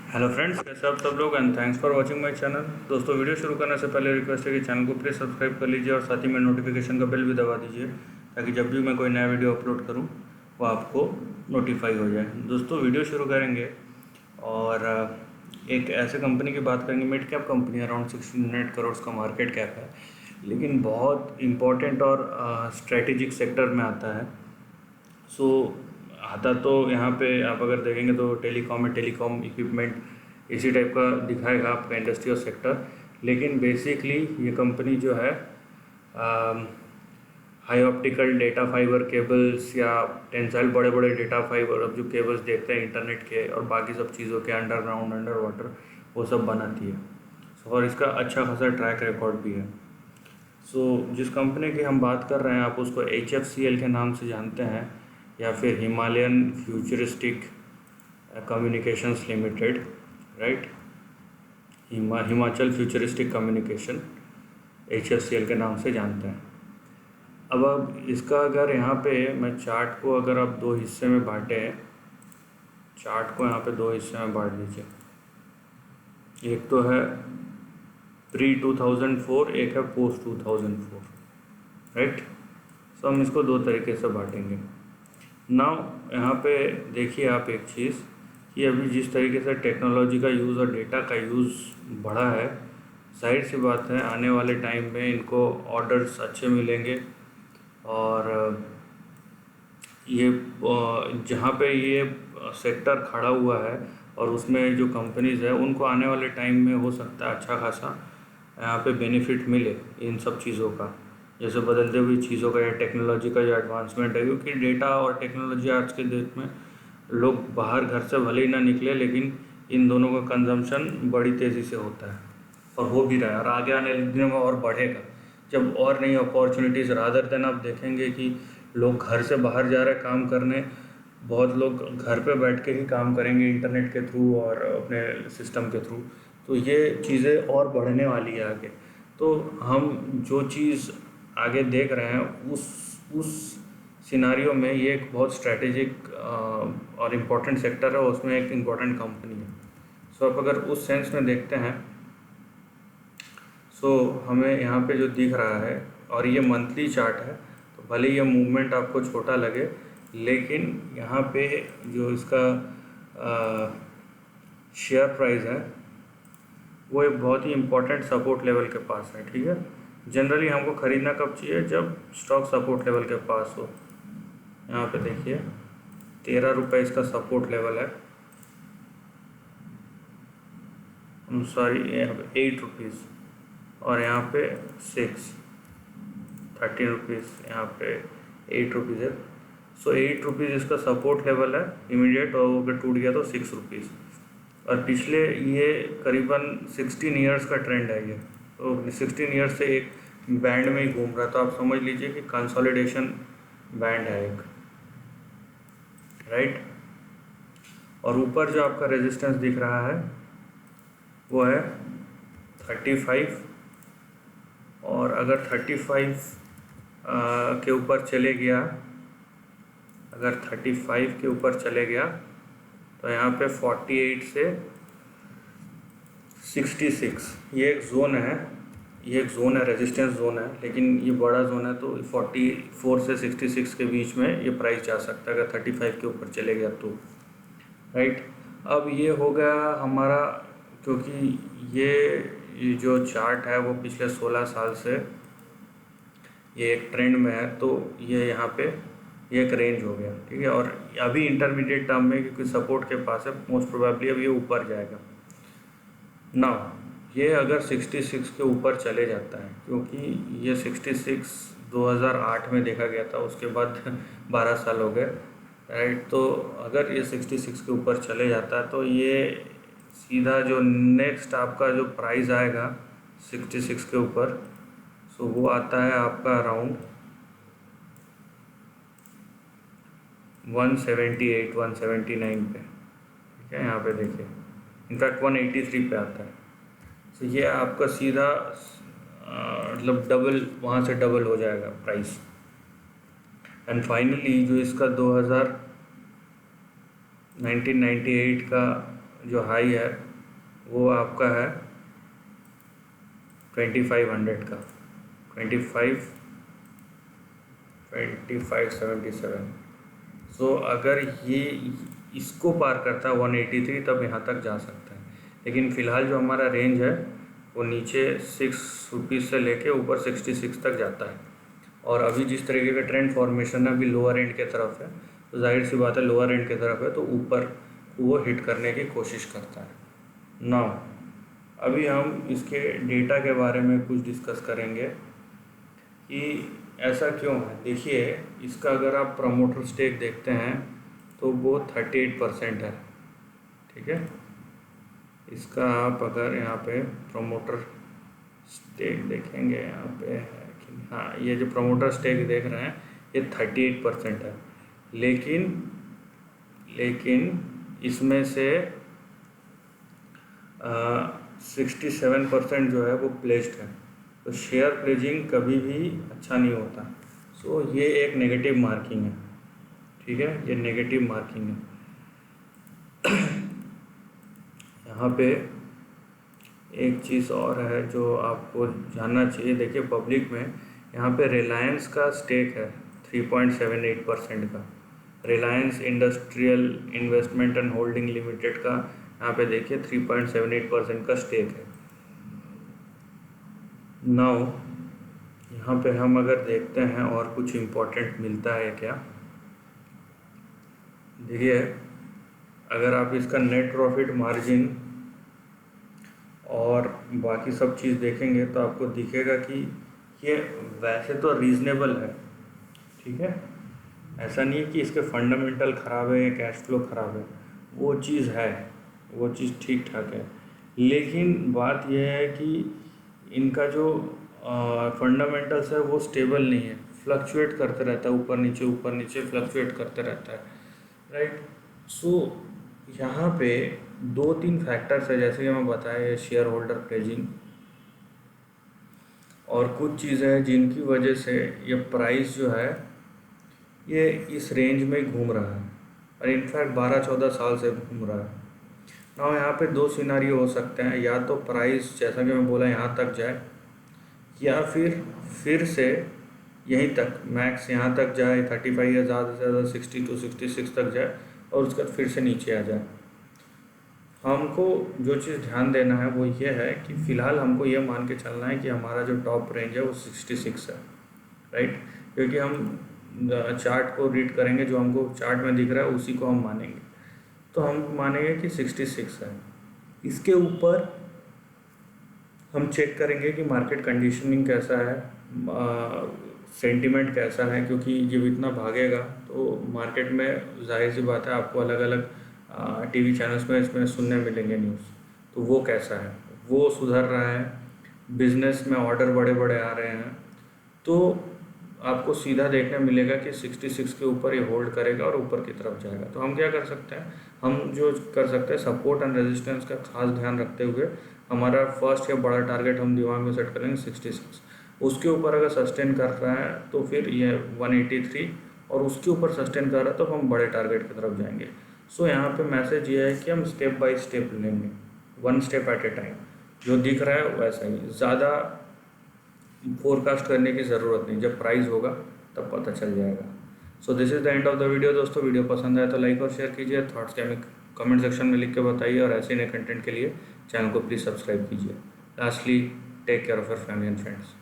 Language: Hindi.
हेलो फ्रेंड्स, कैसे आप सब लोग and thanks for watching my channel. दोस्तों, वीडियो शुरू करने से पहले रिक्वेस्ट है कि चैनल को प्लीज़ सब्सक्राइब कर लीजिए और साथ ही में नोटिफिकेशन का बेल भी दबा दीजिए ताकि जब भी मैं कोई नया वीडियो अपलोड करूं वो आपको नोटिफाई हो जाए। दोस्तों, वीडियो शुरू करेंगे और एक ऐसे कंपनी की बात करेंगे। Mid cap company, around 1600 crore का मार्केट कैप है, लेकिन बहुत इम्पोर्टेंट और स्ट्रेटेजिक सेक्टर में आता है। आता तो यहाँ पे आप अगर देखेंगे तो टेलीकॉम है, टेलीकॉम इक्विपमेंट इसी टाइप का दिखाएगा आपका इंडस्ट्रियल सेक्टर। लेकिन बेसिकली ये कंपनी जो है high optical data fibre cables या टेंसाइल बड़े बड़े डेटा फाइबर, अब जो केबल्स देखते हैं इंटरनेट के और बाकी सब चीज़ों के, अंडरग्राउंड, अंडर वाटर, वो सब बनाती है। और इसका अच्छा खासा ट्रैक रिकॉर्ड भी है। जिस कंपनी की हम बात कर रहे हैं, आप उसको HFCL के नाम से जानते हैं या फिर Himalayan futuristic communications limited, right. Himachal futuristic communication HFCL के नाम से जानते हैं। अब इसका अगर यहाँ पे मैं चार्ट को अगर आप दो हिस्से में बांटें, चार्ट को यहाँ पे दो हिस्से में बांट दीजिए। एक तो है प्री 2004, एक है पोस्ट 2004, राइट। हम इसको दो तरीके से बांटेंगे। नाउ यहाँ पे देखिए आप एक चीज़ कि अभी जिस तरीके से टेक्नोलॉजी का यूज़ और डेटा का यूज़ बढ़ा है, जाहिर सी बात है आने वाले टाइम में इनको ऑर्डर्स अच्छे मिलेंगे। और ये जहाँ पे ये सेक्टर खड़ा हुआ है और उसमें जो कंपनीज़ है उनको आने वाले टाइम में हो सकता है अच्छा खासा यहाँ पे बेनिफिट मिले इन सब चीज़ों का, जैसे बदलते हुई चीज़ों का या टेक्नोलॉजी का जो एडवांसमेंट है। क्योंकि डेटा और टेक्नोलॉजी आज के डेट में लोग बाहर घर से भले ही ना निकले, लेकिन इन दोनों का कंजम्पशन बड़ी तेज़ी से होता है और हो भी रहा है और आगे आने वाले दिनों में और बढ़ेगा जब और नई अपॉर्चुनिटीज़, रादर देन आप देखेंगे कि लोग घर से बाहर जा रहे हैं काम करने। बहुत लोग घर पे बैठ के ही काम करेंगे इंटरनेट के थ्रू और अपने सिस्टम के थ्रू। तो ये चीज़ें और बढ़ने वाली है आगे। तो हम जो चीज़ आगे देख रहे हैं उस सिनारियो में ये एक बहुत स्ट्रैटेजिक और इम्पोर्टेंट सेक्टर है, उसमें एक इम्पोर्टेंट कंपनी है। आप अगर उस सेंस में देखते हैं, हमें यहाँ पे जो दिख रहा है और ये मंथली चार्ट है, तो भले ये मूवमेंट आपको छोटा लगे, लेकिन यहाँ पे जो इसका शेयर प्राइस है वो एक बहुत ही इम्पोर्टेंट सपोर्ट लेवल के पास है, ठीक है। जनरली हमको ख़रीदना कब चाहिए? जब स्टॉक सपोर्ट लेवल के पास हो। यहाँ पे देखिए 13 रुपये इसका सपोर्ट लेवल है, सॉरी यहाँ पे 8 रुपीज़, और यहाँ पे 13 रुपीज़, यहाँ पे 8 रुपीज़ है। 8 रुपीज़ इसका सपोर्ट लेवल है इमीडिएट, और अगर टूट गया तो 6 रुपीज़। और पिछले ये करीबन 16 ईयर्स का ट्रेंड है ये, तो 16 ईयर्स से एक बैंड में ही घूम रहा। तो आप समझ लीजिए कि कंसोलिडेशन बैंड है एक, राइट। और ऊपर जो आपका रेजिस्टेंस दिख रहा है वो है 35, और अगर 35 के ऊपर चले गया, अगर 35 के ऊपर चले गया तो यहाँ पे 48 से 66 ये एक जोन है, ये एक जोन है, रेजिस्टेंस जोन है, लेकिन ये बड़ा जोन है। तो 44 से 66 के बीच में ये प्राइस जा सकता है अगर 35 के ऊपर चले गया तो, राइट। अब ये हो गया हमारा, क्योंकि ये जो चार्ट है वो पिछले 16 साल से ये एक ट्रेंड में है, तो ये यहाँ पे ये एक रेंज हो गया, ठीक है। और अभी इंटरमीडिएट टर्म में क्योंकि सपोर्ट के पास है, मोस्ट प्रोबेबली अब ये ऊपर जाएगा ना। ये अगर 66 के ऊपर चले जाता है, क्योंकि ये 66 2008 में देखा गया था, उसके बाद 12 साल हो गए, राइट। तो अगर ये 66 के ऊपर चले जाता है तो ये सीधा जो नेक्स्ट आपका जो प्राइस आएगा 66 के ऊपर, वो आता है आपका अराउंड 178 179 पे, ठीक है। यहाँ पे देखिए इनफैक्ट 183 पे आता है। ये आपका सीधा मतलब डबल, वहाँ से डबल हो जाएगा प्राइस। एंड फाइनली जो इसका 1998 का जो हाई है वो आपका है 2500 का, 2577। सो अगर ये इसको पार करता है 183 तब यहाँ तक जा सकता है, लेकिन फ़िलहाल जो हमारा रेंज है वो नीचे 6 रुपीज़ से लेके ऊपर 66 तक जाता है। और अभी जिस तरीके का ट्रेंड फॉर्मेशन है अभी लोअर एंड के तरफ है, तो जाहिर सी बात है लोअर एंड के तरफ है तो ऊपर वो हिट करने की कोशिश करता है। नाउ अभी हम इसके डेटा के बारे में कुछ डिस्कस करेंगे कि ऐसा क्यों है। देखिए इसका अगर आप प्रमोटर स्टेक देखते हैं तो वो 38% है, ठीक है। इसका आप अगर यहाँ पे प्रमोटर स्टेक देखेंगे, यहाँ पे है कि हाँ, ये जो प्रमोटर स्टेक देख रहे हैं ये 38% है, लेकिन इसमें से 67% जो है वो प्लेस्ड है। तो शेयर प्लेजिंग कभी भी अच्छा नहीं होता। सो ये एक नेगेटिव मार्किंग है, ठीक है, ये नेगेटिव मार्किंग है। यहाँ पे एक चीज़ और है जो आपको जानना चाहिए। देखिए पब्लिक में यहाँ पे रिलायंस का स्टेक है 3.78% का, Reliance industrial investment and holding limited का यहाँ पे देखिए 3.78% का स्टेक है। नाउ यहाँ पे हम अगर देखते हैं और कुछ इम्पोर्टेंट मिलता है क्या, देखिए अगर आप इसका नेट प्रॉफिट मार्जिन और बाकी सब चीज़ देखेंगे तो आपको दिखेगा कि ये वैसे तो रीज़नेबल है, ठीक है। ऐसा नहीं है कि इसके फंडामेंटल ख़राब है या कैश फ्लो ख़राब है, वो चीज़ है, वो चीज़ ठीक ठाक है। लेकिन बात यह है कि इनका जो फंडामेंटल्स है वो स्टेबल नहीं है, फ्लक्चुएट करते रहता है, ऊपर नीचे फ्लक्चुएट करते रहता है, राइट। सो यहाँ पे 2-3 फैक्टर्स है, जैसे कि मैं बताया, शेयर होल्डर प्लेजिंग और कुछ चीज़ें हैं जिनकी वजह से ये प्राइस जो है ये इस रेंज में घूम रहा है और इनफैक्ट 12-14 साल से घूम रहा है। ना यहाँ पे 2 सिनारियो हो सकते हैं, या तो प्राइस जैसा कि मैं बोला यहाँ तक जाए, या फिर से यहीं तक मैक्स यहाँ तक जाए 35 या ज़्यादा से ज़्यादा 62-66 तक जाए और उसके बाद फिर से नीचे आ जाए। हमको जो चीज़ ध्यान देना है वो ये है कि फ़िलहाल हमको ये मान के चलना है कि हमारा जो टॉप रेंज है वो 66 है, राइट। क्योंकि हम चार्ट को रीड करेंगे, जो हमको चार्ट में दिख रहा है उसी को हम मानेंगे, तो हम मानेंगे कि 66 है। इसके ऊपर हम चेक करेंगे कि मार्केट कंडीशनिंग कैसा है, सेंटिमेंट कैसा है, क्योंकि जब इतना भागेगा तो मार्केट में जाहिर सी बात है आपको अलग अलग टीवी चैनल्स में इसमें सुनने मिलेंगे न्यूज़, तो वो कैसा है, वो सुधर रहा है, बिजनेस में ऑर्डर बड़े बड़े आ रहे हैं, तो आपको सीधा देखने मिलेगा कि 66 के ऊपर ये होल्ड करेगा और ऊपर की तरफ जाएगा। तो हम क्या कर सकते हैं, हम जो कर सकते हैं सपोर्ट एंड रेजिस्टेंस का खास ध्यान रखते हुए हमारा फर्स्ट या बड़ा टारगेट हम दिमाग में सेट करेंगे 66। उसके ऊपर अगर सस्टेन कर रहा है तो फिर ये 183, और उसके ऊपर सस्टेन कर रहा है तो हम बड़े टारगेट की तरफ जाएंगे। सो यहाँ पे मैसेज ये है कि हम स्टेप बाय स्टेप लेंगे, 1 स्टेप एट ए टाइम। जो दिख रहा है वैसा ही, ज़्यादा फोरकास्ट करने की ज़रूरत नहीं, जब प्राइस होगा तब पता चल जाएगा। So this is the end of the video. दोस्तों वीडियो पसंद आए तो लाइक और शेयर कीजिए, थॉट्स के हमें कमेंट सेक्शन में लिख के बताइए, और ऐसे नए कंटेंट के लिए चैनल को प्लीज़ सब्सक्राइब कीजिए। Lastly, take care of your family and friends.